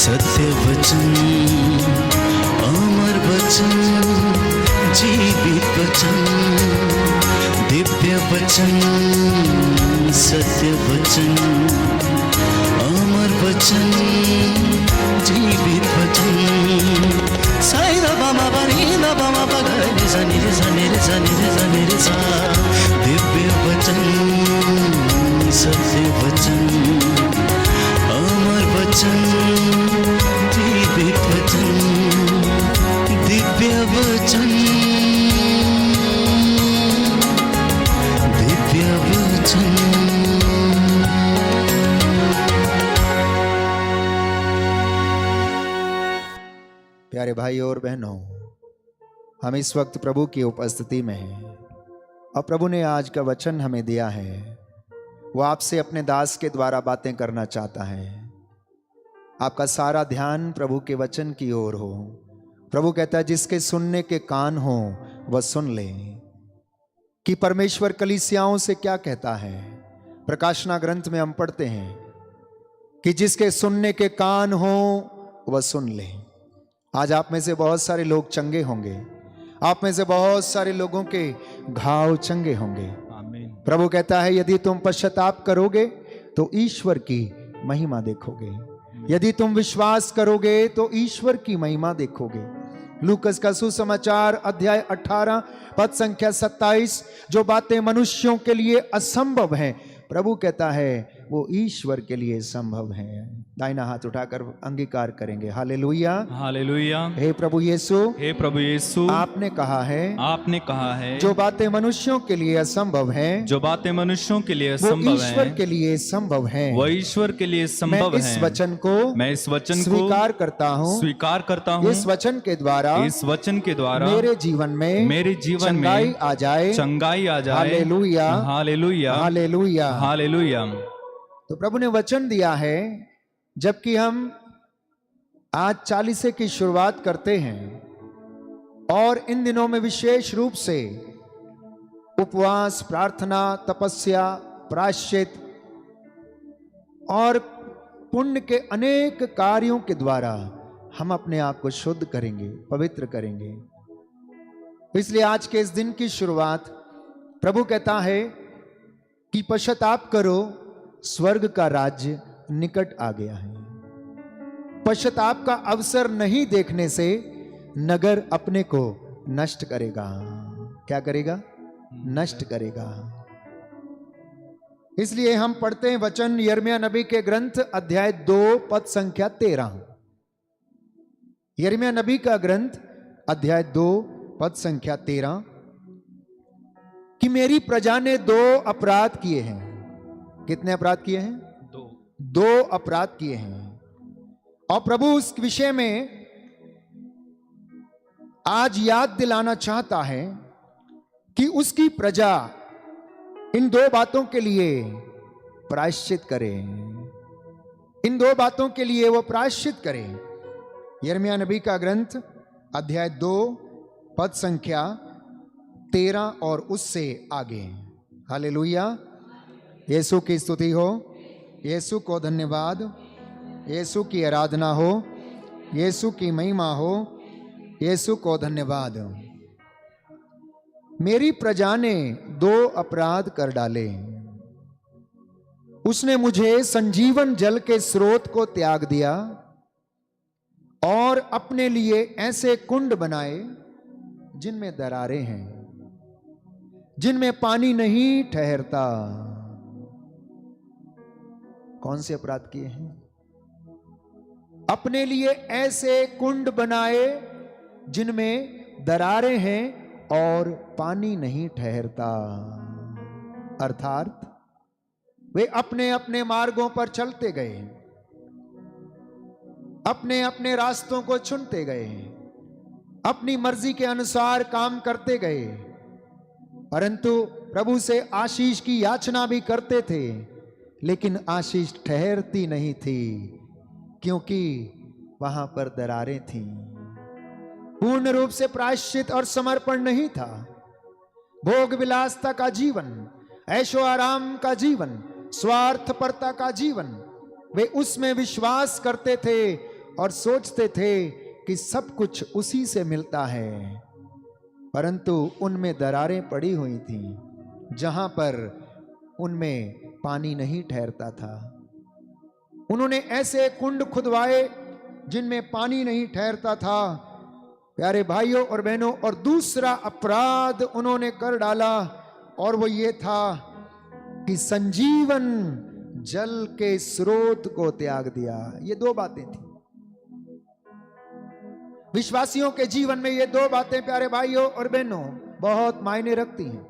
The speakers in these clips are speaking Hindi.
सत्य वचन, अमर वचन, जीवित वचन, दिव्य वचन, सत्य वचन, अमर वचन, जीवित वचन। साई दा बाबा बनी दा बाबा बगरे रे सनी रे सनी रे सनी रे सनी रे सा। दिव्य वचन, सत्य वचन, अमर वचन, जीवित वचन, दिव्य वचन, दिव्य वचन। प्यारे भाई और बहनों, हम इस वक्त प्रभु की उपस्थिति में हैं और प्रभु ने आज का वचन हमें दिया है। वो आपसे अपने दास के द्वारा बातें करना चाहता है। आपका सारा ध्यान प्रभु के वचन की ओर हो। प्रभु कहता है जिसके सुनने के कान हो वह सुन ले कि परमेश्वर कलीसियाओं से क्या कहता है। प्रकाशना ग्रंथ में हम पढ़ते हैं कि जिसके सुनने के कान हो वह सुन ले। आज आप में से बहुत सारे लोग चंगे होंगे, आप में से बहुत सारे लोगों के घाव चंगे होंगे। आमीन। प्रभु कहता है यदि तुम पश्चाताप करोगे तो ईश्वर की महिमा देखोगे, यदि तुम विश्वास करोगे तो ईश्वर की महिमा देखोगे। लूकस का सुसमाचार अध्याय 18 पद संख्या 27, जो बातें मनुष्यों के लिए असंभव हैं, प्रभु कहता है वो ईश्वर के लिए संभव है। दाहिना हाथ उठाकर अंगीकार करेंगे। Hallelujah, hallelujah. हे प्रभु यीशु, हे प्रभु यीशु, आपने कहा है, आपने कहा है जो बातें मनुष्यों के लिए असंभव हैं, जो बातें मनुष्यों के लिए वो संभव ईश्वर हैं, के लिए संभव हैं। वह ईश्वर के लिए संभव मैं इस हैं। वचन को मैं इस वचन स्वीकार को करता हूँ। स्वीकार करता हूँ। इस वचन के द्वारा इस वचन के द्वारा मेरे जीवन में चंगाई में आ जाए। चंगाई आ जाए। हालेलुया, हालेलुया, हालेलुया। हालेलुया। तो प्रभु ने वचन दिया है, जबकि हम आज 40 की शुरुआत करते हैं और इन दिनों में विशेष रूप से उपवास, प्रार्थना, तपस्या, प्रायश्चित और पुण्य के अनेक कार्यों के द्वारा हम अपने आप को शुद्ध करेंगे, पवित्र करेंगे। इसलिए आज के इस दिन की शुरुआत प्रभु कहता है कि पश्चाताप करो, स्वर्ग का राज्य निकट आ गया है। पश्चाताप का अवसर नहीं देखने से नगर अपने को नष्ट करेगा। क्या करेगा? नष्ट करेगा। इसलिए हम पढ़ते हैं वचन यिर्मयाह नबी के ग्रंथ अध्याय 2 पद संख्या 13। यिर्मयाह नबी का ग्रंथ अध्याय 2 पद संख्या 13 कि मेरी प्रजा ने 2 अपराध किए हैं। कितने अपराध किए हैं? 2 अपराध किए हैं। और प्रभु उस विषय में आज याद दिलाना चाहता है कि उसकी प्रजा इन 2 बातों के लिए प्रायश्चित करे। इन 2 बातों के लिए वो प्रायश्चित करे। यिर्मयाह नबी का ग्रंथ अध्याय 2 पद संख्या 13 और उससे आगे। हालेलुया, यीशु की स्तुति हो, यीशु को धन्यवाद, यीशु की आराधना हो, यीशु की महिमा हो, यीशु को धन्यवाद। मेरी प्रजा ने 2 अपराध कर डाले। उसने मुझे संजीवन जल के स्रोत को त्याग दिया और अपने लिए ऐसे कुंड बनाए जिनमें दरारें हैं, जिनमें पानी नहीं ठहरता। कौन से अपराध किए हैं? अपने लिए ऐसे कुंड बनाए जिनमें दरारें हैं और पानी नहीं ठहरता। अर्थात वे अपने अपने मार्गों पर चलते गए, अपने अपने रास्तों को चुनते गए, अपनी मर्जी के अनुसार काम करते गए, परंतु प्रभु से आशीष की याचना भी करते थे, लेकिन आशीष ठहरती नहीं थी क्योंकि वहां पर दरारें थीं। पूर्ण रूप से प्रायश्चित और समर्पण नहीं था। भोग विलासता का जीवन, ऐशो आराम का जीवन, स्वार्थपरता का जीवन, वे उसमें विश्वास करते थे और सोचते थे कि सब कुछ उसी से मिलता है, परंतु उनमें दरारें पड़ी हुई थीं जहां पर उनमें पानी नहीं ठहरता था। उन्होंने ऐसे कुंड खुदवाए जिनमें पानी नहीं ठहरता था, प्यारे भाइयों और बहनों। और दूसरा अपराध उन्होंने कर डाला, और वो ये था कि संजीवन जल के स्रोत को त्याग दिया। ये दो बातें थी विश्वासियों के जीवन में। ये दो बातें प्यारे भाइयों और बहनों बहुत मायने रखती हैं।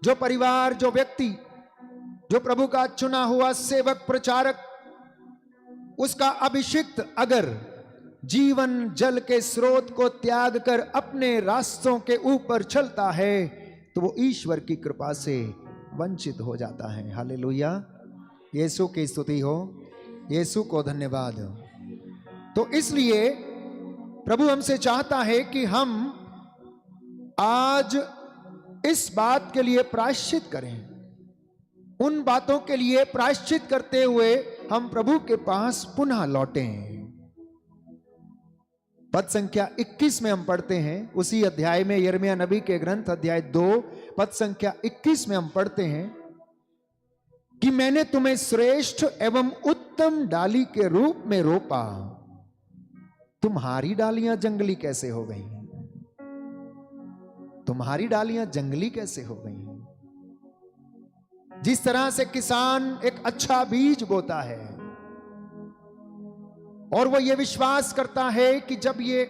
जो परिवार, जो व्यक्ति, जो प्रभु का चुना हुआ सेवक, प्रचारक, उसका अभिषिक्त अगर जीवन जल के स्रोत को त्याग कर अपने रास्तों के ऊपर चलता है तो वो ईश्वर की कृपा से वंचित हो जाता है। हालेलुया, यीशु की स्तुति हो, यीशु को धन्यवाद हो। तो इसलिए प्रभु हमसे चाहता है कि हम आज इस बात के लिए प्रायश्चित करें, उन बातों के लिए प्रायश्चित करते हुए हम प्रभु के पास पुनः लौटें। पद संख्या 21 में हम पढ़ते हैं, उसी अध्याय में, यिर्मयाह नबी के ग्रंथ अध्याय 2 पद संख्या 21 में हम पढ़ते हैं कि मैंने तुम्हें श्रेष्ठ एवं उत्तम डाली के रूप में रोपा, तुम्हारी डालियां जंगली कैसे हो गई? तुम्हारी डालियां जंगली कैसे हो गई? जिस तरह से किसान एक अच्छा बीज बोता है और वो ये विश्वास करता है कि जब ये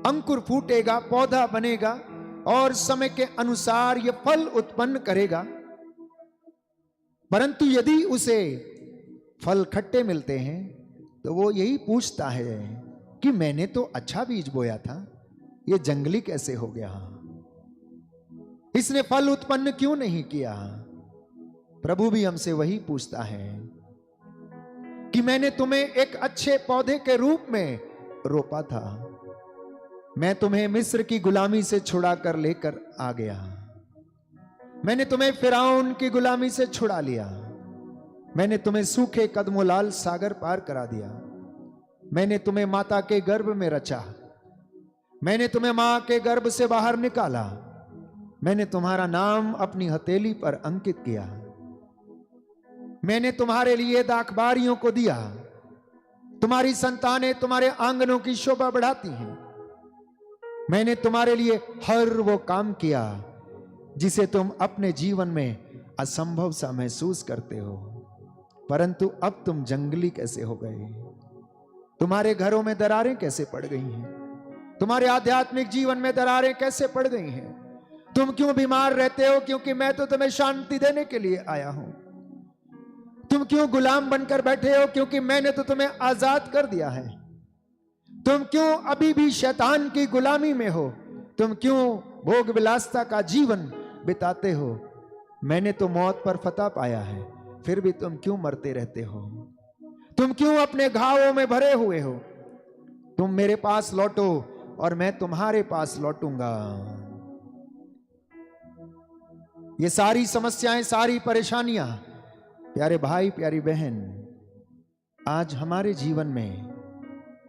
अंकुर फूटेगा, पौधा बनेगा और समय के अनुसार ये फल उत्पन्न करेगा, परंतु यदि उसे फल खट्टे मिलते हैं तो वो यही पूछता है कि मैंने तो अच्छा बीज बोया था, ये जंगली कैसे हो गया? इसने फल उत्पन्न क्यों नहीं किया? प्रभु भी हमसे वही पूछता है कि मैंने तुम्हें एक अच्छे पौधे के रूप में रोपा था, मैं तुम्हें मिस्र की गुलामी से छुड़ा कर लेकर आ गया, मैंने तुम्हें फिरौन की गुलामी से छुड़ा लिया, मैंने तुम्हें सूखे कदमोलाल सागर पार करा दिया, मैंने तुम्हें माता के गर्भ में रचा, मैंने तुम्हें मां के गर्भ से बाहर निकाला, मैंने तुम्हारा नाम अपनी हथेली पर अंकित किया, मैंने तुम्हारे लिए दाखबारियों को दिया, तुम्हारी संतानें तुम्हारे आंगनों की शोभा बढ़ाती हैं, मैंने तुम्हारे लिए हर वो काम किया जिसे तुम अपने जीवन में असंभव सा महसूस करते हो, परंतु अब तुम जंगली कैसे हो गए? तुम्हारे घरों में दरारें कैसे पड़ गई हैं? तुम्हारे आध्यात्मिक जीवन में दरारें कैसे पड़ गई हैं? तुम क्यों बीमार रहते हो? क्योंकि मैं तो तुम्हें शांति देने के लिए आया हूं। तुम क्यों गुलाम बनकर बैठे हो? क्योंकि मैंने तो तुम्हें आजाद कर दिया है। तुम क्यों अभी भी शैतान की गुलामी में हो? तुम क्यों भोग विलासता का जीवन बिताते हो? मैंने तो मौत पर फतह पाया है, फिर भी तुम क्यों मरते रहते हो? तुम क्यों अपने घावों में भरे हुए हो? तुम मेरे पास लौटो और मैं तुम्हारे पास लौटूंगा। ये सारी समस्याएं, सारी परेशानियां प्यारे भाई, प्यारी बहन, आज हमारे जीवन में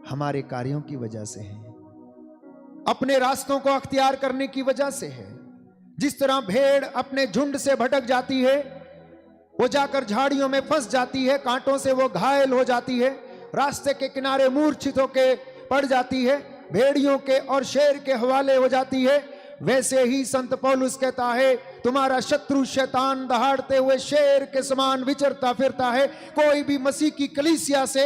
हमारे कार्यों की वजह से है, अपने रास्तों को अख्तियार करने की वजह से है। जिस तरह भेड़ अपने झुंड से भटक जाती है, वो जाकर झाड़ियों में फंस जाती है, कांटों से वो घायल हो जाती है, रास्ते के किनारे मूर्छित होकर पड़ जाती है, भेड़ियों के और शेर के हवाले हो जाती है, वैसे ही संत पौलुस कहता है तुम्हारा शत्रु शैतान दहाड़ते हुए शेर के समान विचरता फिरता है। कोई भी मसीह की कलीसिया से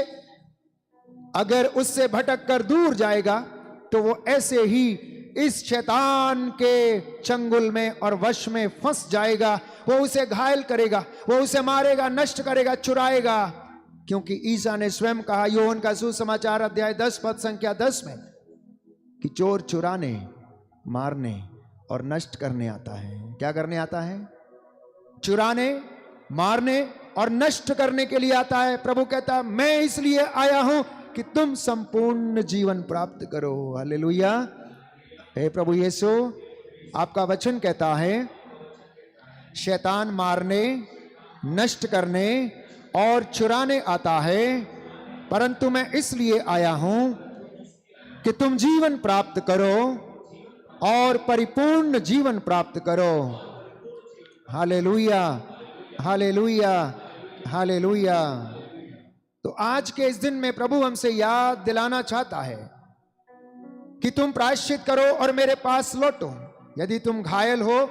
अगर उससे भटक कर दूर जाएगा तो वो ऐसे ही इस शैतान के चंगुल में और वश में फंस जाएगा। वो उसे घायल करेगा, वो उसे मारेगा, नष्ट करेगा, चुराएगा, क्योंकि ईसा ने स्वयं कहा योहन का सुसमाचार अध्याय 10 पद संख्या 10 में कि चोर चुराने, मारने और नष्ट करने आता है। क्या करने आता है? चुराने, मारने और नष्ट करने के लिए आता है। प्रभु कहता है मैं इसलिए आया हूं कि तुम संपूर्ण जीवन प्राप्त करो। हालेलुया। हे प्रभु यीशु, आपका वचन कहता है शैतान मारने, नष्ट करने और चुराने आता है, परंतु मैं इसलिए आया हूं कि तुम जीवन प्राप्त करो और परिपूर्ण जीवन प्राप्त करो। हालेलुया, हालेलुया, हालेलुया। तो आज के इस दिन में प्रभु हमसे याद दिलाना चाहता है कि तुम प्रायश्चित करो और मेरे पास लौटो। यदि तुम घायल हो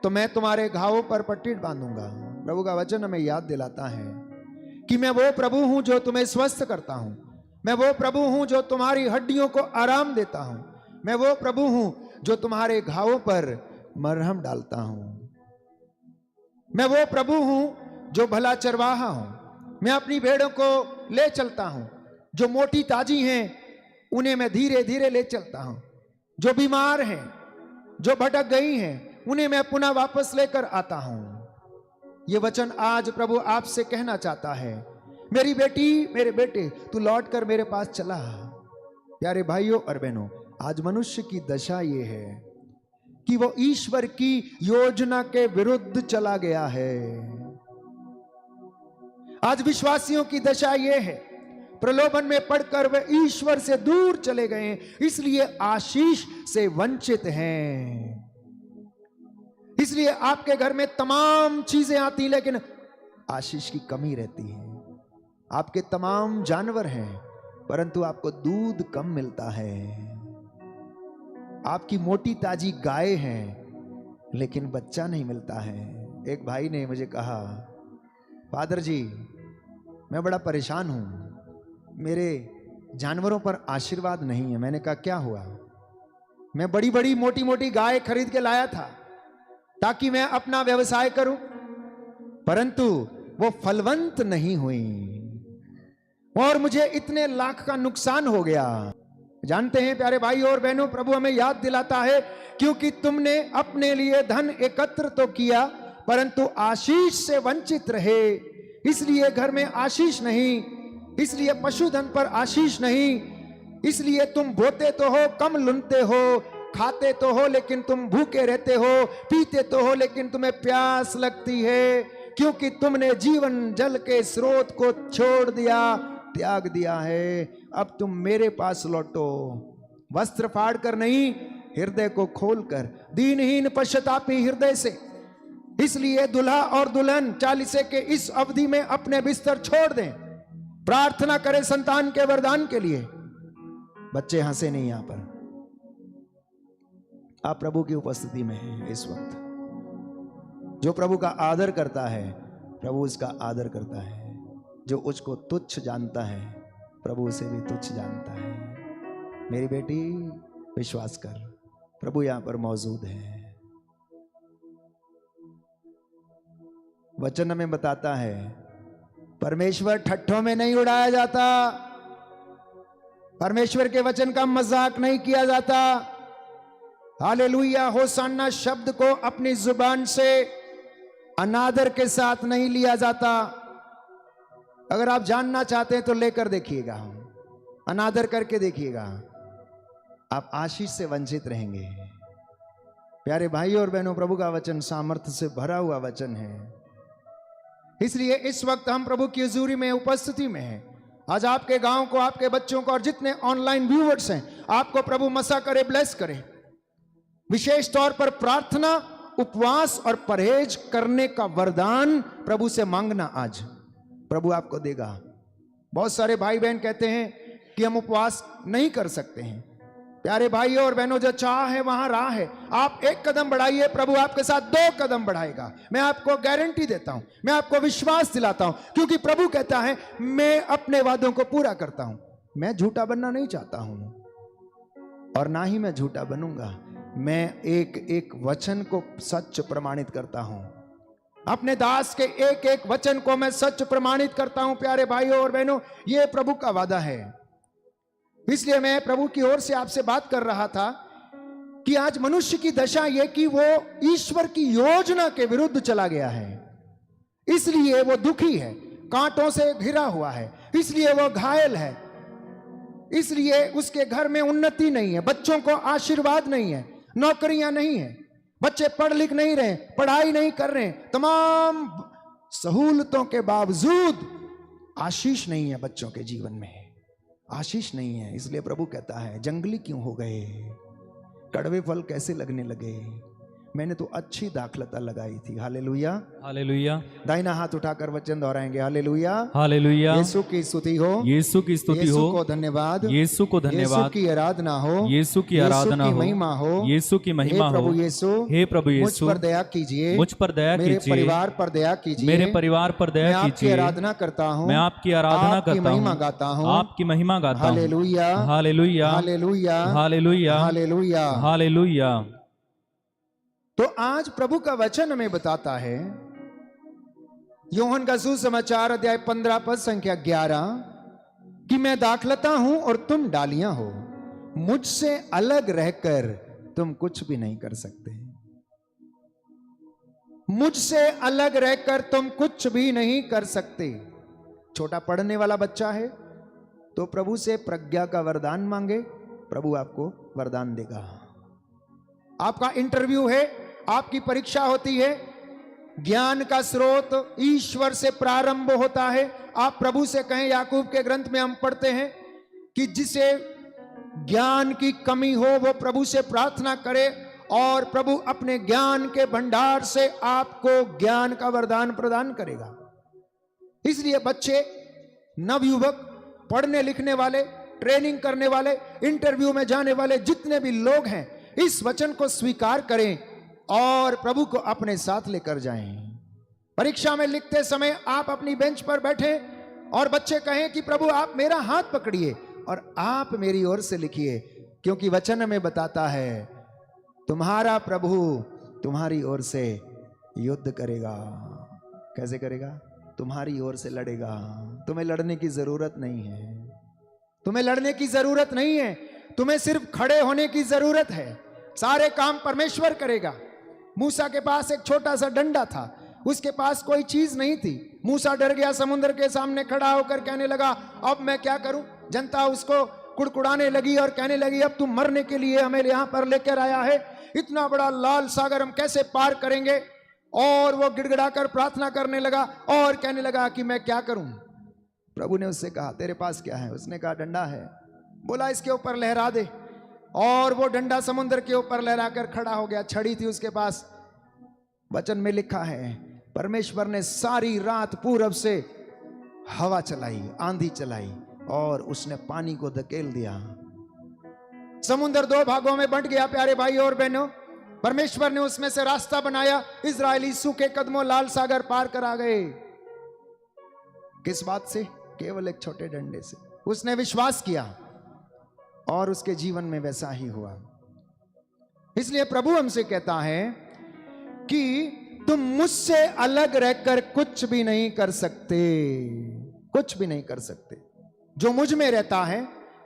तो मैं तुम्हारे घावों पर पट्टी बांधूंगा। प्रभु का वचन हमें याद दिलाता है कि मैं वो प्रभु हूं जो तुम्हें स्वस्थ करता हूं। मैं वो प्रभु हूं जो तुम्हारी हड्डियों को आराम देता हूं। मैं वो प्रभु हूं जो तुम्हारे घावों पर मरहम डालता हूं। मैं वो प्रभु हूं जो भला चरवाहा हूं। मैं अपनी भेड़ों को ले चलता हूं। जो मोटी ताजी हैं उन्हें मैं धीरे धीरे ले चलता हूं। जो बीमार हैं, जो भटक गई हैं, उन्हें मैं पुनः वापस लेकर आता हूं। यह वचन आज प्रभु आपसे कहना चाहता है, मेरी बेटी, मेरे बेटे, तू लौट कर मेरे पास चला। प्यारे भाइयों और बहनों, आज मनुष्य की दशा यह है कि वो ईश्वर की योजना के विरुद्ध चला गया है। आज विश्वासियों की दशा यह है, प्रलोभन में पड़कर वे ईश्वर से दूर चले गए, इसलिए आशीष से वंचित हैं। इसलिए आपके घर में तमाम चीजें आती लेकिन आशीष की कमी रहती है। आपके तमाम जानवर हैं परंतु आपको दूध कम मिलता है। आपकी मोटी ताजी गाय है लेकिन बच्चा नहीं मिलता है। एक भाई ने मुझे कहा, फादर जी मैं बड़ा परेशान हूं, मेरे जानवरों पर आशीर्वाद नहीं है। मैंने कहा क्या हुआ? मैं बड़ी बड़ी मोटी मोटी गाय खरीद के लाया था ताकि मैं अपना व्यवसाय करूं, परंतु वो फलवंत नहीं हुई और मुझे इतने लाख का नुकसान हो गया। जानते हैं प्यारे भाई और बहनों, प्रभु हमें याद दिलाता है क्योंकि तुमने अपने लिए धन एकत्र तो किया परंतु आशीष से वंचित रहे, इसलिए घर में आशीष नहीं, इसलिए पशुधन पर आशीष नहीं, इसलिए तुम बोते तो हो, कम लुनते हो, खाते तो हो लेकिन तुम भूखे रहते हो, पीते तो हो लेकिन तुम्हें प्यास लगती है, क्योंकि तुमने जीवन जल के स्रोत को छोड़ दिया, त्याग दिया है। अब तुम मेरे पास लौटो, वस्त्र फाड़ कर नहीं, हृदय को खोलकर, दीनहीन पश्चातापी हृदय से। इसलिए दुल्हा और दुल्हन 40 के इस अवधि में अपने बिस्तर छोड़ दें, प्रार्थना करें संतान के वरदान के लिए। बच्चे हंसे नहीं, यहां पर आप प्रभु की उपस्थिति में हैं इस वक्त। जो प्रभु का आदर करता है प्रभु उसका आदर करता है, जो उसको तुच्छ जानता है प्रभु उसे भी तुच्छ जानता है। मेरी बेटी विश्वास कर, प्रभु यहां पर मौजूद है। वचन हमें बताता है परमेश्वर ठट्ठों में नहीं उड़ाया जाता, परमेश्वर के वचन का मजाक नहीं किया जाता। हालेलुया, होसाना शब्द को अपनी जुबान से अनादर के साथ नहीं लिया जाता। अगर आप जानना चाहते हैं तो लेकर देखिएगा, अनादर करके देखिएगा, आप आशीष से वंचित रहेंगे। प्यारे भाई और बहनों, प्रभु का वचन सामर्थ्य से भरा हुआ वचन है, इसलिए इस वक्त हम प्रभु की हुजूरी में उपस्थिति में हैं। आज आपके गांव को, आपके बच्चों को और जितने ऑनलाइन व्यूअर्स हैं, आपको प्रभु मसा करे, ब्लेस करे। विशेष तौर पर प्रार्थना, उपवास और परहेज करने का वरदान प्रभु से मांगना, आज प्रभु आपको देगा। बहुत सारे भाई बहन कहते हैं कि हम उपवास नहीं कर सकते हैं। प्यारे भाइयों और बहनों, जो चाह है वहां राह है। आप एक कदम बढ़ाइए, प्रभु आपके साथ 2 कदम बढ़ाएगा। मैं आपको गारंटी देता हूं, मैं आपको विश्वास दिलाता हूं, क्योंकि प्रभु कहता है मैं अपने वादों को पूरा करता हूं। मैं झूठा बनना नहीं चाहता हूं और ना ही मैं झूठा बनूंगा। मैं एक एक वचन को सच प्रमाणित करता हूं, अपने दास के एक एक वचन को मैं सच प्रमाणित करता हूं। प्यारे भाइयों और बहनों, यह प्रभु का वादा है। इसलिए मैं प्रभु की ओर से आपसे बात कर रहा था कि आज मनुष्य की दशा यह कि वो ईश्वर की योजना के विरुद्ध चला गया है, इसलिए वो दुखी है, कांटों से घिरा हुआ है, इसलिए वो घायल है, इसलिए उसके घर में उन्नति नहीं है, बच्चों को आशीर्वाद नहीं है, नौकरियां नहीं है, बच्चे पढ़ लिख नहीं रहे, पढ़ाई नहीं कर रहे, तमाम सहूलतों के बावजूद आशीष नहीं है बच्चों के जीवन में, आशीष नहीं है। इसलिए प्रभु कहता है जंगली क्यों हो गए, कड़वे फल कैसे लगने लगे, मैंने तो अच्छी दाखलता लगाई थी। हालेलुया, हालेलुया, दाहिना हाथ उठाकर वचन दोहराएंगे। Hallelujah, hallelujah. यीशु की स्तुति हो, यीशु की स्तुति यीशु हो, को धन्यवाद, यीशु को यीशु धन्यवाद, की आराधना हो, यीशु की आराधना यीशु की हो, महिमा हो, यीशु की महिमा हे प्रभु हो। यीशु, हे प्रभु मुझ यीशु, पर दया कीजिए, मुझ पर दया मेरे कीजिए, परिवार पर दया कीजिए, मेरे परिवार पर मैं दया आपकी कीजिए। आराधना करता हूँ, मैं आपकी आराधना आपकी करता महिमा हूँ, गाता हूँ, आपकी महिमा गाता हूँ। हालेलुया, हालेलुया, हालेलुया, हालेलुया, हालेलुया। हालेलुया। तो आज प्रभु का वचन हमें बताता है, यूहन्ना का सुसमाचार अध्याय 15 पद संख्या 11, कि मैं दाखलता हूं और तुम डालियां हो, मुझसे अलग रहकर तुम कुछ भी नहीं कर सकते। मुझसे अलग रहकर तुम कुछ भी नहीं कर सकते। छोटा पढ़ने वाला बच्चा है तो प्रभु से प्रज्ञा का वरदान मांगे, प्रभु आपको वरदान देगा। आपका इंटरव्यू है, आपकी परीक्षा होती है, ज्ञान का स्रोत ईश्वर से प्रारंभ होता है। आप प्रभु से कहें, याकूब के ग्रंथ में हम पढ़ते हैं कि जिसे ज्ञान की कमी हो वो प्रभु से प्रार्थना करे और प्रभु अपने ज्ञान के भंडार से आपको ज्ञान का वरदान प्रदान करेगा। इसलिए बच्चे, नवयुवक, पढ़ने लिखने वाले, ट्रेनिंग करने वाले, इंटरव्यू में जाने वाले जितने भी लोग हैं, इस वचन को स्वीकार करें और प्रभु को अपने साथ लेकर जाएं। परीक्षा में लिखते समय आप अपनी बेंच पर बैठे और बच्चे कहें कि प्रभु आप मेरा हाथ पकड़िए और आप मेरी ओर से लिखिए, क्योंकि वचन में बताता है तुम्हारा प्रभु तुम्हारी ओर से युद्ध करेगा। कैसे करेगा? तुम्हारी ओर से लड़ेगा। तुम्हें लड़ने की जरूरत नहीं है, तुम्हें लड़ने की जरूरत नहीं है, तुम्हें सिर्फ खड़े होने की जरूरत है। सारे काम परमेश्वर करेगा। मूसा के पास एक छोटा सा डंडा था, उसके पास कोई चीज नहीं थी। मूसा डर गया, समुद्र के सामने खड़ा होकर कहने लगा अब मैं क्या करूं। जनता उसको कुड़कुड़ाने लगी और कहने लगी अब तुम मरने के लिए हमें यहां पर लेकर आया है, इतना बड़ा लाल सागर हम कैसे पार करेंगे। और वो गिड़गिड़ाकर प्रार्थना करने लगा और कहने लगा कि मैं क्या करूं। प्रभु ने उससे कहा तेरे पास क्या है? उसने कहा डंडा है। बोला इसके ऊपर लहरा दे। और वो डंडा समुद्र के ऊपर लहराकर खड़ा हो गया। छड़ी थी उसके पास। वचन में लिखा है परमेश्वर ने सारी रात पूरब से हवा चलाई, आंधी चलाई और उसने पानी को धकेल दिया। समुद्र दो भागों में बंट गया। प्यारे भाई और बहनों, परमेश्वर ने उसमें से रास्ता बनाया। इजरायली सूखे कदमों लाल सागर पार कर आ गए। किस बात से? केवल एक छोटे डंडे से। उसने विश्वास किया और उसके जीवन में वैसा ही हुआ। इसलिए प्रभु हमसे कहता है कि तुम मुझसे अलग रहकर कुछ भी नहीं कर सकते, कुछ भी नहीं कर सकते। जो मुझ में रहता है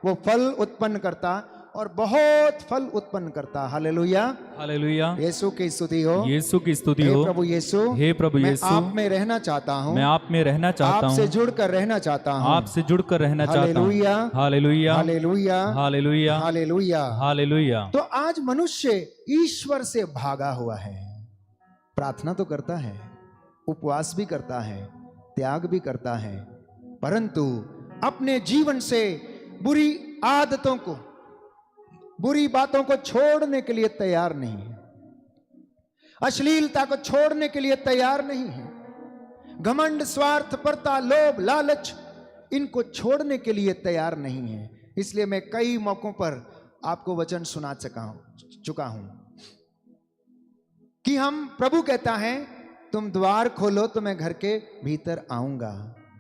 वो फल उत्पन्न करता और बहुत फल उत्पन्न करता। Hallelujah, hallelujah. यीशु की स्तुति हो, यीशु की स्तुति हे हो। प्रभु यीशु, हे प्रभु मैं यीशु, आप में रहना चाहता हूँ, मैं आप में रहना चाहता आपसे हूँ, जुड़कर रहना चाहता हूँ, आपसे जुड़कर रहना चाहता हूँ। हालेलुया, हालेलुया, हालेलुया, हालेलुया, हालेलुया, हालेलुया। तो आज मनुष्य ईश्वर से भागा हुआ है। प्रार्थना तो करता है, उपवास भी करता है, त्याग भी करता है, परंतु अपने जीवन से बुरी आदतों को, बुरी बातों को छोड़ने के लिए तैयार नहीं है। अश्लीलता को छोड़ने के लिए तैयार नहीं है। घमंड, स्वार्थपरता, लोभ, लालच, इनको छोड़ने के लिए तैयार नहीं है। इसलिए मैं कई मौकों पर आपको वचन सुना चुका हूं कि हम, प्रभु कहता है तुम द्वार खोलो तो मैं घर के भीतर आऊंगा।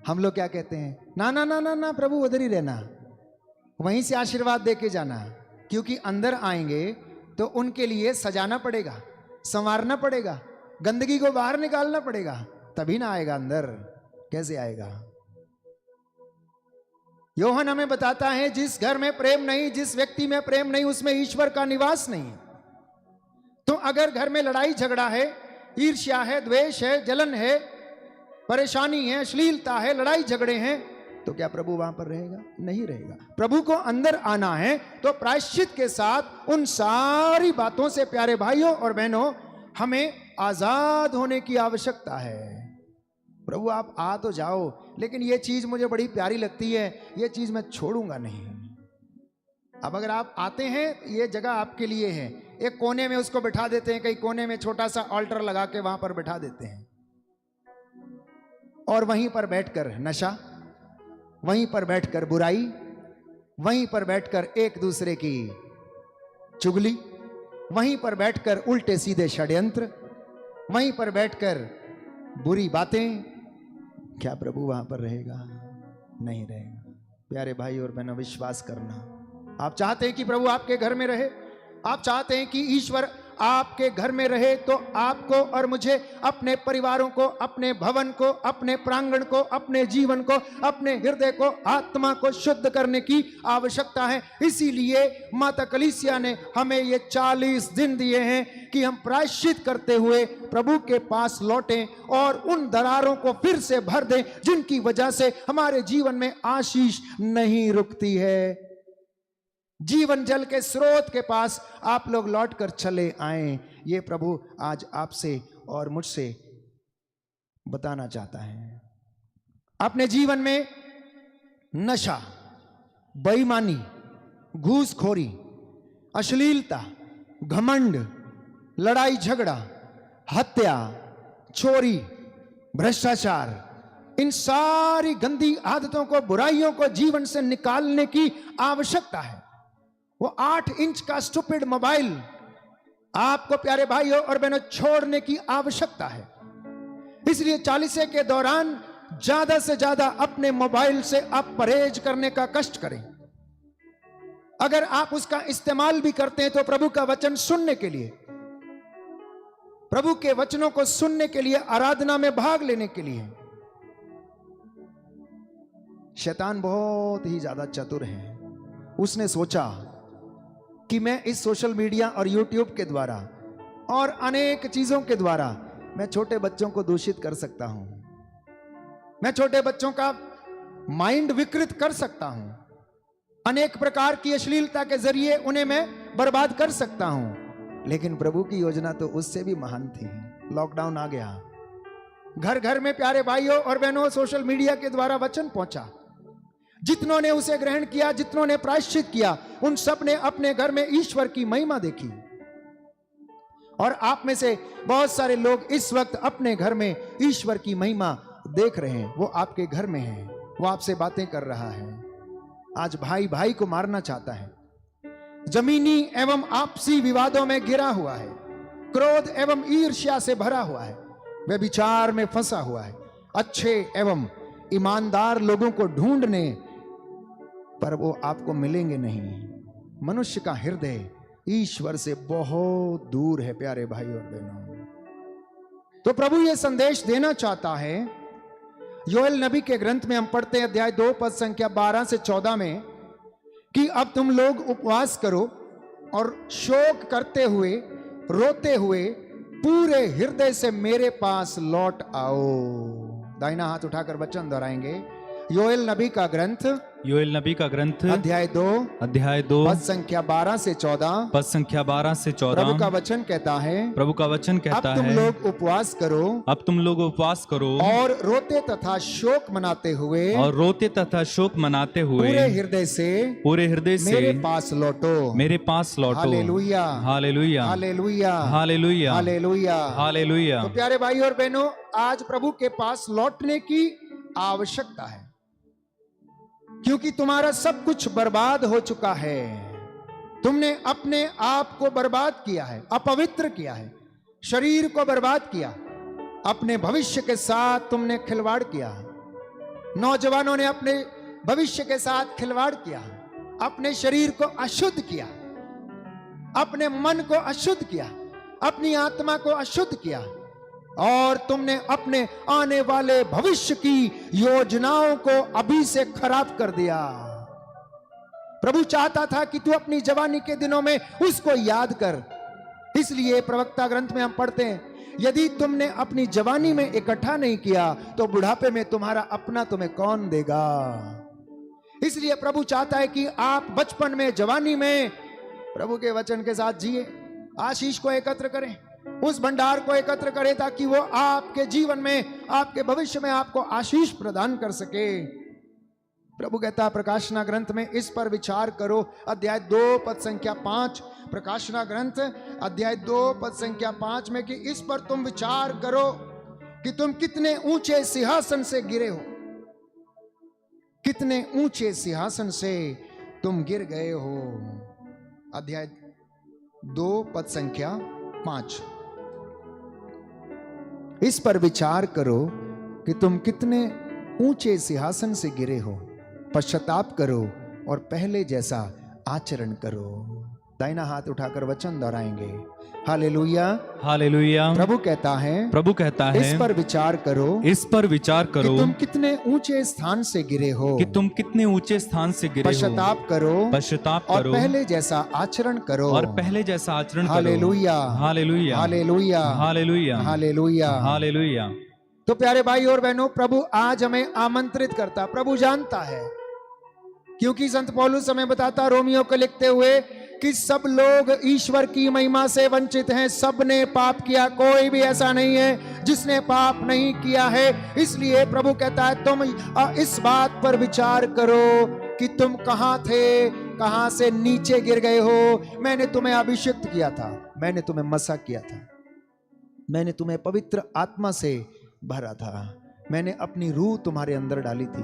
हम लोग क्या कहते हैं? ना ना ना ना ना प्रभु उधर ही रहना, वहीं से आशीर्वाद देके जाना, क्योंकि अंदर आएंगे तो उनके लिए सजाना पड़ेगा, संवारना पड़ेगा, गंदगी को बाहर निकालना पड़ेगा, तभी ना आएगा अंदर। कैसे आएगा? यूहन्ना हमें बताता है जिस घर में प्रेम नहीं, जिस व्यक्ति में प्रेम नहीं, उसमें ईश्वर का निवास नहीं। तो अगर घर में लड़ाई झगड़ा है, ईर्ष्या है, द्वेष है, जलन है, परेशानी है, अश्लीलता है, लड़ाई झगड़े हैं, तो क्या प्रभु वहां पर रहेगा? नहीं रहेगा। प्रभु को अंदर आना है तो प्रायश्चित के साथ उन सारी बातों से, प्यारे भाइयों और बहनों, हमें आजाद होने की आवश्यकता है। प्रभु आप आ तो जाओ, लेकिन ये चीज मुझे बड़ी प्यारी लगती है, ये चीज मैं छोड़ूंगा नहीं। अब अगर आप आते हैं, ये जगह आपके लिए है। एक कोने में उसको बिठा देते हैं, कहीं कोने में छोटा सा ऑल्टर लगा के वहां पर बिठा देते हैं, और वहीं पर बैठकर नशा, वहीं पर बैठकर बुराई, वहीं पर बैठकर एक दूसरे की चुगली, वहीं पर बैठकर उल्टे सीधे षड्यंत्र, वहीं पर बैठकर बुरी बातें। क्या प्रभु वहां पर रहेगा? नहीं रहेगा। प्यारे भाई और बहनों, विश्वास करना। आप चाहते हैं कि प्रभु आपके घर में रहे, आप चाहते हैं कि ईश्वर आपके घर में रहे, तो आपको और मुझे अपने परिवारों को, अपने भवन को, अपने प्रांगण को, अपने जीवन को, अपने हृदय को, आत्मा को शुद्ध करने की आवश्यकता है। इसीलिए माता कलीसिया ने हमें ये 40 दिन दिए हैं कि हम प्रायश्चित करते हुए प्रभु के पास लौटें और उन दरारों को फिर से भर दें जिनकी वजह से हमारे जीवन में आशीष नहीं रुकती है। जीवन जल के स्रोत के पास आप लोग लौट कर चले आए, ये प्रभु आज आपसे और मुझसे बताना चाहता है। अपने जीवन में नशा, बेईमानी, घूसखोरी, अश्लीलता, घमंड, लड़ाई झगड़ा, हत्या, चोरी, भ्रष्टाचार, इन सारी गंदी आदतों को, बुराइयों को जीवन से निकालने की आवश्यकता है। वो 8 इंच का स्टूपिड मोबाइल आपको प्यारे भाइयों और बहनों छोड़ने की आवश्यकता है। इसलिए 40 के दौरान ज्यादा से ज्यादा अपने मोबाइल से आप परहेज करने का कष्ट करें। अगर आप उसका इस्तेमाल भी करते हैं तो प्रभु का वचन सुनने के लिए, प्रभु के वचनों को सुनने के लिए, आराधना में भाग लेने के लिए। शैतान बहुत ही ज्यादा चतुर है। उसने सोचा कि मैं इस सोशल मीडिया और यूट्यूब के द्वारा और अनेक चीजों के द्वारा मैं छोटे बच्चों को दूषित कर सकता हूं, मैं छोटे बच्चों का माइंड विकृत कर सकता हूं, अनेक प्रकार की अश्लीलता के जरिए उन्हें मैं बर्बाद कर सकता हूं। लेकिन प्रभु की योजना तो उससे भी महान थी। लॉकडाउन आ गया, घर घर में प्यारे भाइयों और बहनों सोशल मीडिया के द्वारा वचन पहुंचा। जितनों ने उसे ग्रहण किया, जितनों ने प्रायश्चित किया, उन सब ने अपने घर में ईश्वर की महिमा देखी। और आप में से बहुत सारे लोग इस वक्त अपने घर में ईश्वर की महिमा देख रहे हैं। वो आपके घर में है, वो आपसे बातें कर रहा है। आज भाई भाई को मारना चाहता है, जमीनी एवं आपसी विवादों में घिरा हुआ है, क्रोध एवं ईर्ष्या से भरा हुआ है, व्यभिचार में फंसा हुआ है। अच्छे एवं ईमानदार लोगों को ढूंढने पर वो आपको मिलेंगे नहीं। मनुष्य का हृदय ईश्वर से बहुत दूर है प्यारे भाई और बहनों। तो प्रभु ये संदेश देना चाहता है। योएल नबी के ग्रंथ में हम पढ़ते हैं अध्याय 2 पद संख्या 12 से 14 में कि अब तुम लोग उपवास करो और शोक करते हुए, रोते हुए पूरे हृदय से मेरे पास लौट आओ। दाहिना हाथ उठाकर वचन दोहराएंगे। योएल नबी का ग्रंथ, योएल नबी का ग्रंथ अध्याय 2 पद संख्या 12 से 14, पद संख्या 12 से 14। प्रभु का वचन कहता है, प्रभु का वचन कहता अब तुम है, लोग उपवास करो, अब तुम लोग उपवास करो और रोते तथा शोक मनाते हुए, और रोते तथा शोक मनाते हुए पूरे हृदय से मेरे पास लौटो, मेरे पास लौटो। हालेलुया, हालेलुया, हालेलुया, हालेलुया, हालेलुया, हालेलुया। तो प्यारे भाई और बहनों, आज प्रभु के पास लौटने की आवश्यकता है, क्योंकि तुम्हारा सब कुछ बर्बाद हो चुका है। तुमने अपने आप को बर्बाद किया है, अपवित्र किया है, शरीर को बर्बाद किया, अपने भविष्य के साथ तुमने खिलवाड़ किया। नौजवानों ने अपने भविष्य के साथ खिलवाड़ किया, अपने शरीर को अशुद्ध किया, अपने मन को अशुद्ध किया, अपनी आत्मा को अशुद्ध किया, और तुमने अपने आने वाले भविष्य की योजनाओं को अभी से खराब कर दिया। प्रभु चाहता था कि तू अपनी जवानी के दिनों में उसको याद कर। इसलिए प्रवक्ता ग्रंथ में हम पढ़ते हैं, यदि तुमने अपनी जवानी में इकट्ठा नहीं किया तो बुढ़ापे में तुम्हारा अपना तुम्हें कौन देगा। इसलिए प्रभु चाहता है कि आप बचपन में, जवानी में प्रभु के वचन के साथ जिए, आशीष को एकत्र करें, उस भंडार को एकत्र करे ताकि वो आपके जीवन में, आपके भविष्य में आपको आशीष प्रदान कर सके। प्रभु कहता है प्रकाशना ग्रंथ में इस पर विचार करो, अध्याय 2 पद संख्या 5, प्रकाशना ग्रंथ अध्याय 2 पद संख्या 5 में, कि इस पर तुम विचार करो कि तुम कितने ऊंचे सिंहासन से गिरे हो, कितने ऊंचे सिंहासन से तुम गिर गए हो। अध्याय 2 पद संख्या 5, इस पर विचार करो कि तुम कितने ऊंचे सिंहासन से गिरे हो, पश्चाताप करो और पहले जैसा आचरण करो। दाहिना हाथ उठाकर वचन दोहराएंगे, हालेलुया हालेलुया। प्रभु कहता है इस पर विचार करो, इस पर विचार करो कि तुम कितने ऊंचे स्थान से गिरे हो, कि तुम कितने ऊंचे स्थान से गिरे हो। पश्चाताप करो और पहले जैसा आचरण करो, और पहले जैसा आचरण करो। हालेलुया हालेलुया हालेलुया हालेलुया हालेलुया हालेलुया। तो प्यारे भाई और बहनों, प्रभु आज हमें आमंत्रित करता, प्रभु जानता है, क्योंकि संत पौलुस हमें बताता रोमियो को लिखते हुए कि सब लोग ईश्वर की महिमा से वंचित हैं, सब ने पाप किया, कोई भी ऐसा नहीं है जिसने पाप नहीं किया है। इसलिए प्रभु कहता है तुम इस बात पर विचार करो कि तुम कहां थे, कहां से नीचे गिर गए हो। मैंने तुम्हें अभिषिक्त किया था, मैंने तुम्हें मसा किया था, मैंने तुम्हें पवित्र आत्मा से भरा था, मैंने अपनी रूह तुम्हारे अंदर डाली थी।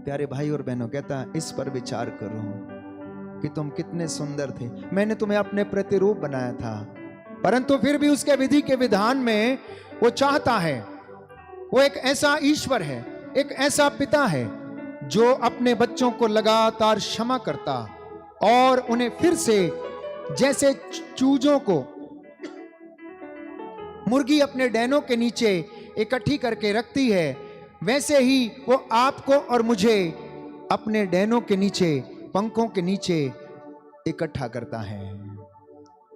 प्यारे भाई और बहनों, कहता है इस पर विचार करो कि तुम कितने सुंदर थे, मैंने तुम्हें अपने प्रतिरूप बनाया था। परंतु फिर भी उसके विधि के विधान में वो चाहता है, वो एक ऐसा ईश्वर है, एक ऐसा पिता है जो अपने बच्चों को लगातार क्षमा करता और उन्हें फिर से, जैसे चूजों को मुर्गी अपने डैनों के नीचे इकट्ठी करके रखती है, वैसे ही वो आपको और मुझे अपने डैनों के नीचे, पंखों के नीचे इकट्ठा करता है।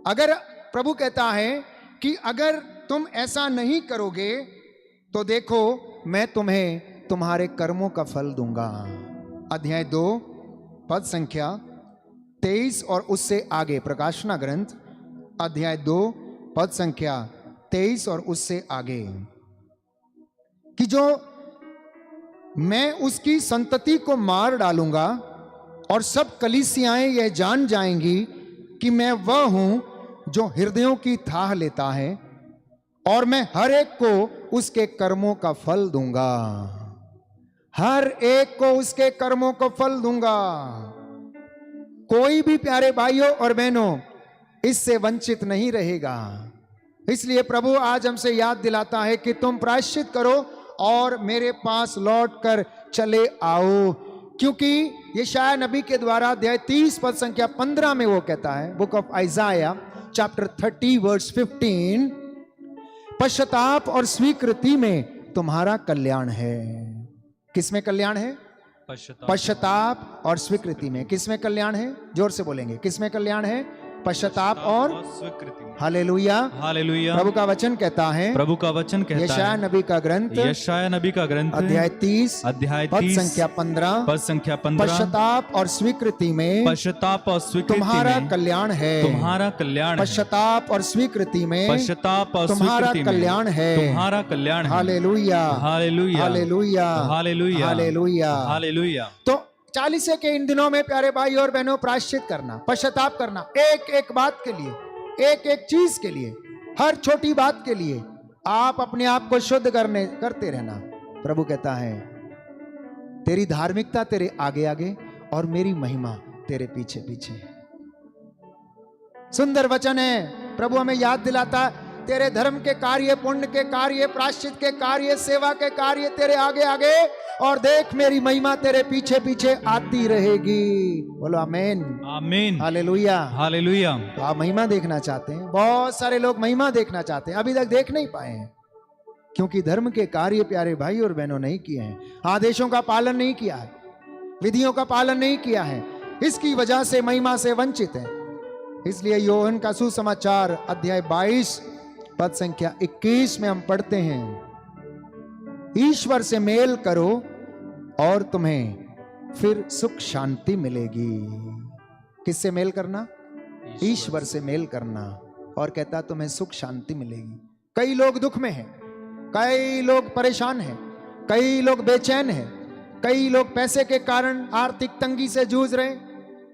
अगर प्रभु कहता है कि अगर तुम ऐसा नहीं करोगे तो देखो मैं तुम्हें तुम्हारे कर्मों का फल दूंगा। अध्याय 2 पद संख्या 23 और उससे आगे, प्रकाशना ग्रंथ अध्याय 2 पद संख्या 23 और उससे आगे, कि जो मैं उसकी संतति को मार डालूंगा और सब कलीसियाएं यह जान जाएंगी कि मैं वह हूं जो हृदयों की थाह लेता है, और मैं हर एक को उसके कर्मों का फल दूंगा, हर एक को उसके कर्मों को फल दूंगा। कोई भी प्यारे भाइयों और बहनों इससे वंचित नहीं रहेगा। इसलिए प्रभु आज हमसे याद दिलाता है कि तुम प्रायश्चित करो और मेरे पास लौट कर चले आओ, क्योंकि यशायाह नबी के द्वारा अध्याय 30 पद संख्या 15 में वो कहता है, book of Isaiah chapter 30 verse 15, पश्चाताप और स्वीकृति में तुम्हारा कल्याण है। किसमें कल्याण है? पश्चाताप और स्वीकृति में। किसमें कल्याण है? जोर से बोलेंगे, किसमें कल्याण है? पश्चाताप और स्वीकृति में। Hallelujah hallelujah. प्रभु का वचन कहता है, प्रभु का वचन कहता है, यशायाह नबी का ग्रंथ, यशायाह नबी का ग्रंथ अध्याय 30 पद 30 संख्या 15, पद संख्या 15, पश्चाताप और स्वीकृति में पश्चाताप और स्वीकृति तुम्हारा में कल्याण है, तुम्हारा कल्याण है। पश्चाताप और स्वीकृति में पश्चाताप और तुम्हारा स्वीकृति में कल्याण है, तुम्हारा कल्याण है। हालेलुया हालेलुया हालेलुया हालेलुया हालेलुया हालेलुया। तो 40 के इन दिनों में प्यारे भाई और बहनों प्रायश्चित करना, पश्चाताप करना, एक एक बात के लिए, एक एक चीज के लिए, हर छोटी बात के लिए आप अपने आप को शुद्ध करते रहना। प्रभु कहता है तेरी धार्मिकता तेरे आगे आगे और मेरी महिमा तेरे पीछे पीछे। सुंदर वचन है। प्रभु हमें याद दिलाता, तेरे धर्म के कार्य, पुण्य के कार्य, प्रायश्चित के कार्य, सेवा के कार्य तेरे आगे आगे, और देख मेरी महिमा तेरे पीछे पीछे आती रहेगी। बोलो आमीन आमीन हालेलुया हालेलुया। तो आप महिमा देखना चाहते हैं? बहुत सारे लोग महिमा देखना चाहते हैं, अभी तक देख नहीं पाए हैं, क्योंकि धर्म के कार्य प्यारे भाई और बहनों नहीं किए हैं, आदेशों का पालन नहीं किया है, विधियों का पालन नहीं किया है, इसकी वजह से महिमा से वंचित है। इसलिए योहन का सुसमाचार अध्याय 22 पद संख्या 21 में हम पढ़ते हैं, ईश्वर से मेल करो और तुम्हें फिर सुख शांति मिलेगी। किससे मेल करना? ईश्वर से मेल करना। और कहता तुम्हें सुख शांति मिलेगी। कई लोग दुख में हैं, कई लोग परेशान हैं, कई लोग बेचैन हैं, कई लोग पैसे के कारण आर्थिक तंगी से जूझ रहे हैं,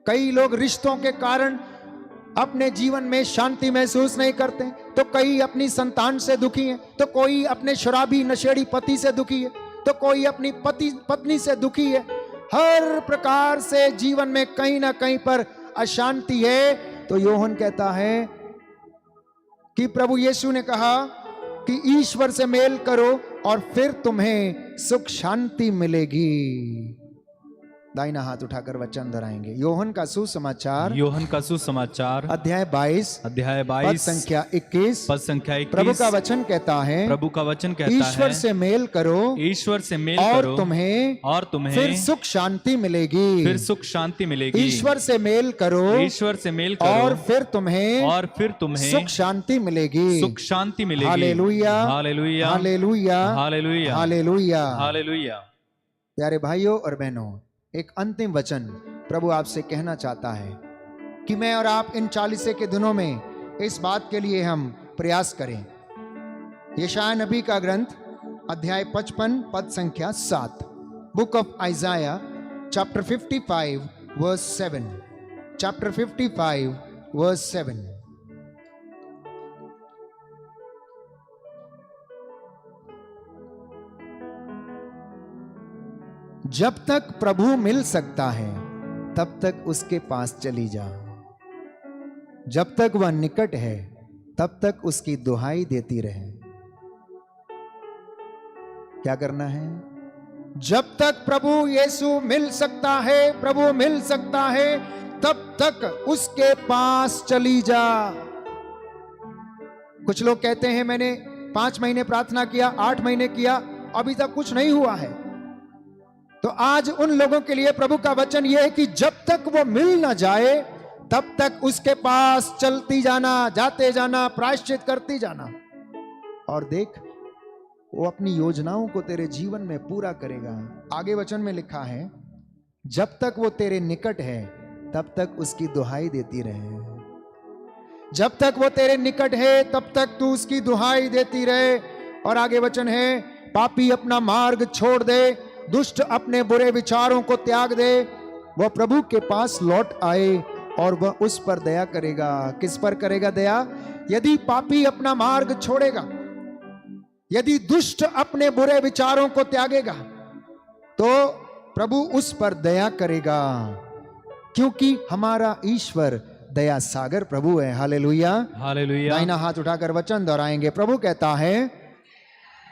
कई लोग रिश्तों के कारण अपने जीवन में शांति महसूस नहीं करते, तो कई अपनी संतान से दुखी हैं, तो कोई अपने शराबी नशेड़ी पति से दुखी है, तो कोई अपनी पत्नी से दुखी है। हर प्रकार से जीवन में कहीं ना कहीं पर अशांति है। तो योहन कहता है कि प्रभु यीशु ने कहा कि ईश्वर से मेल करो और फिर तुम्हें सुख शांति मिलेगी। दाहिना हाथ उठाकर वचन धराएंगे। योहन का सुसमाचार, योहन का सुसमाचार अध्याय 22 पद संख्या 21 पद संख्या 21। प्रभु का वचन कहता है, प्रभु का वचन कहता है, ईश्वर से मेल करो, ईश्वर से मेल और करो तुम्हें फिर सुख शांति मिलेगी। फिर सुख शांति मिलेगी। ईश्वर से मेल करो, ईश्वर से मेल करो, और फिर तुम्हें सुख शांति मिलेगी। सुख शांति मिलेगी। हालेलुया, हालेलुया, हालेलुया, हालेलुया, हालेलुया, हालेलुया। प्यारे भाइयों और बहनों, एक अंतिम वचन प्रभु आपसे कहना चाहता है कि मैं और आप इन 40 के दिनों में इस बात के लिए हम प्रयास करें। यशायाह नबी का ग्रंथ अध्याय 55 पद संख्या 7, book of Isaiah chapter 55 verse 7, chapter 55 verse 7। जब तक प्रभु मिल सकता है तब तक उसके पास चली जा, जब तक वह निकट है तब तक उसकी दुहाई देती रहे। क्या करना है? जब तक प्रभु यीशु मिल सकता है, प्रभु मिल सकता है, तब तक उसके पास चली जा। कुछ लोग कहते हैं मैंने 5 महीने प्रार्थना किया, 8 महीने किया, अभी तक कुछ नहीं हुआ है। तो आज उन लोगों के लिए प्रभु का वचन यह है कि जब तक वो मिल ना जाए तब तक उसके पास चलती जाना, जाते जाना, प्रायश्चित करती जाना। और देख, वो अपनी योजनाओं को तेरे जीवन में पूरा करेगा। आगे वचन में लिखा है, जब तक वो तेरे निकट है तब तक उसकी दुहाई देती रहे। जब तक वो तेरे निकट है तब तक तू उसकी दुहाई देती रहे। और आगे वचन है, पापी अपना मार्ग छोड़ दे, दुष्ट अपने बुरे विचारों को त्याग दे, वह प्रभु के पास लौट आए और वह उस पर दया करेगा। किस पर करेगा दया? यदि पापी अपना मार्ग छोड़ेगा, यदि दुष्ट अपने बुरे विचारों को त्यागेगा, तो प्रभु उस पर दया करेगा, क्योंकि हमारा ईश्वर दया सागर प्रभु है। Hallelujah, hallelujah. दाहिना हाथ उठाकर वचन दोहराएंगे। प्रभु कहता है,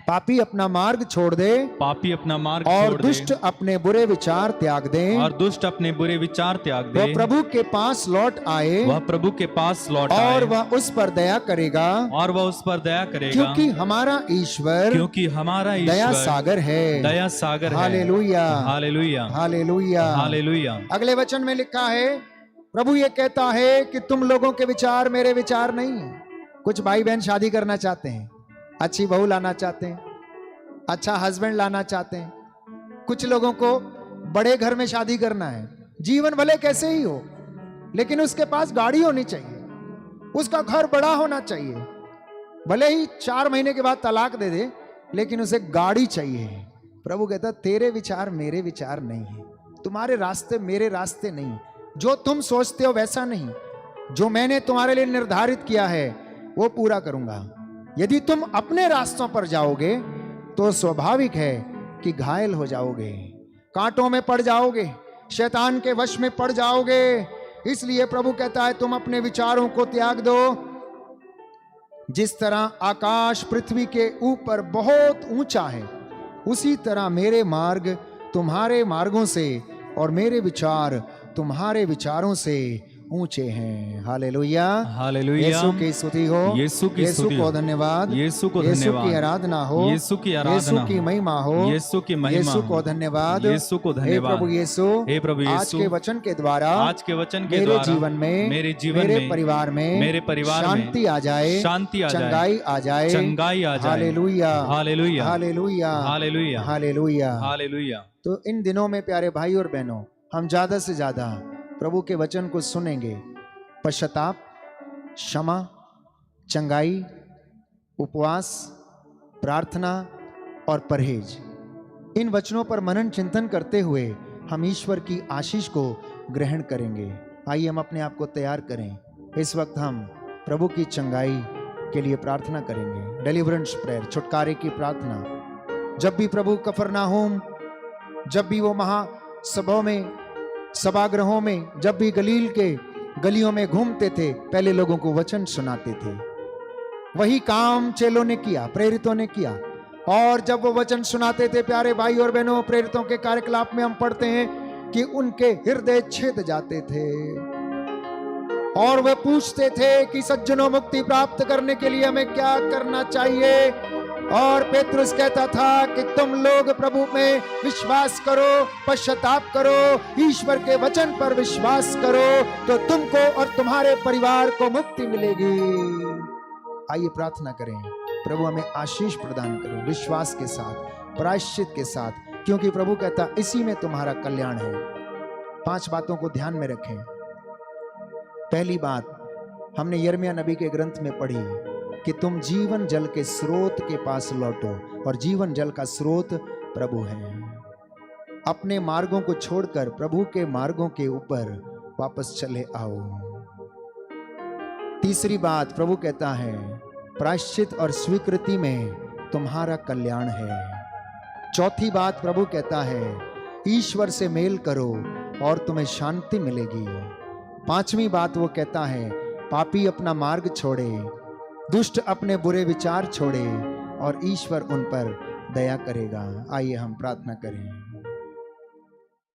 पापी अपना मार्ग छोड़ दे, पापी अपना मार्ग और छोड़ दे, दुष्ट अपने बुरे विचार त्याग दे, और दुष्ट अपने बुरे विचार त्याग दे, वह प्रभु के पास लौट आए, वह प्रभु के पास लौट आए, और वह उस पर दया करेगा, और वह उस पर दया करेगा, क्योंकि हमारा ईश्वर दया सागर है। दया सागर है। हालेलुया, हालेलुया, हालेलुया, हालेलुया। अगले वचन में लिखा है, प्रभु ये कहता है कि तुम लोगों के विचार मेरे विचार नहीं है। कुछ भाई बहन शादी करना चाहते हैं, अच्छी बहू लाना चाहते हैं, अच्छा हस्बैंड लाना चाहते हैं। कुछ लोगों को बड़े घर में शादी करना है, जीवन भले कैसे ही हो, लेकिन उसके पास गाड़ी होनी चाहिए, उसका घर बड़ा होना चाहिए, भले ही 4 महीने के बाद तलाक दे दे, लेकिन उसे गाड़ी चाहिए। प्रभु कहता, तेरे विचार मेरे विचार नहीं है, तुम्हारे रास्ते मेरे रास्ते नहीं, जो तुम सोचते हो वैसा नहीं, जो मैंने तुम्हारे लिए निर्धारित किया है वो पूरा करूंगा। यदि तुम अपने रास्तों पर जाओगे तो स्वाभाविक है कि घायल हो जाओगे, कांटों में पड़ जाओगे, शैतान के वश में पड़ जाओगे। इसलिए प्रभु कहता है, तुम अपने विचारों को त्याग दो। जिस तरह आकाश पृथ्वी के ऊपर बहुत ऊंचा है, उसी तरह मेरे मार्ग तुम्हारे मार्गों से और मेरे विचार तुम्हारे विचारों से ऊंचे हैं। Hallelujah, hallelujah. यीशु की स्तुति हो, यीशु की स्तुति को हो, धन्यवाद, यीशु को यीशु धन्यवाद, की आराधना हो, यीशु की आराधना यीशु की महिमा हो, यीशु की महिमा यीशु को हो, धन्यवाद, यीशु को हे धन्यवाद। प्रभु यीशु, हे प्रभु आज यीशु, के वचन के द्वारा, आज के वचन के मेरे द्वारा जीवन में, मेरे जीवन मेरे में, परिवार में, मेरे परिवार में शांति आ जाए, शांति आ जाए, चंगाई आ जाए, चंगाई आ जाए। हालेलुया, हालेलुया, हालेलुया, हालेलुया, हालेलुया, हालेलुया। तो इन दिनों में प्यारे भाई और बहनों, हम ज्यादा से ज्यादा प्रभु के वचन को सुनेंगे, पश्चाताप, क्षमा, चंगाई, उपवास, प्रार्थना और परहेज। इन वचनों पर मनन चिंतन करते हुए हम ईश्वर की आशीष को ग्रहण करेंगे। आइए हम अपने आप को तैयार करें। इस वक्त हम प्रभु की चंगाई के लिए प्रार्थना करेंगे। डिलीवरेंस प्रेयर, छुटकारे की प्रार्थना। जब भी प्रभु कफरनाहूम, जब भी वो महासभाओं में, सभागृहों में, जब भी गलील के गलियों में घूमते थे, पहले लोगों को वचन सुनाते थे। वही काम चेलों ने किया, प्रेरितों ने किया। और जब वो वचन सुनाते थे, प्यारे भाई और बहनों, प्रेरितों के कार्यकलाप में हम पढ़ते हैं कि उनके हृदय छेद जाते थे और वे पूछते थे कि सज्जनों, मुक्ति प्राप्त करने के लिए हमें क्या करना चाहिए? और पेतरुस कहता था कि तुम लोग प्रभु में विश्वास करो, पश्चाताप करो, ईश्वर के वचन पर विश्वास करो, तो तुमको और तुम्हारे परिवार को मुक्ति मिलेगी। आइए प्रार्थना करें, प्रभु हमें आशीष प्रदान करें विश्वास के साथ, प्रायश्चित के साथ, क्योंकि प्रभु कहता इसी में तुम्हारा कल्याण है। 5 बातों को ध्यान में रखें। पहली बात हमने यिर्मयाह नबी के ग्रंथ में पढ़ी कि तुम जीवन जल के स्रोत के पास लौटो, और जीवन जल का स्रोत प्रभु है। अपने मार्गों को छोड़कर प्रभु के मार्गों के ऊपर वापस चले आओ। तीसरी बात प्रभु कहता है, प्रायश्चित और स्वीकृति में तुम्हारा कल्याण है। चौथी बात प्रभु कहता है, ईश्वर से मेल करो और तुम्हें शांति मिलेगी। 5वीं बात वो कहता है, पापी अपना मार्ग छोड़े, दुष्ट अपने बुरे विचार छोड़े, और ईश्वर उन पर दया करेगा। आइए हम प्रार्थना करें।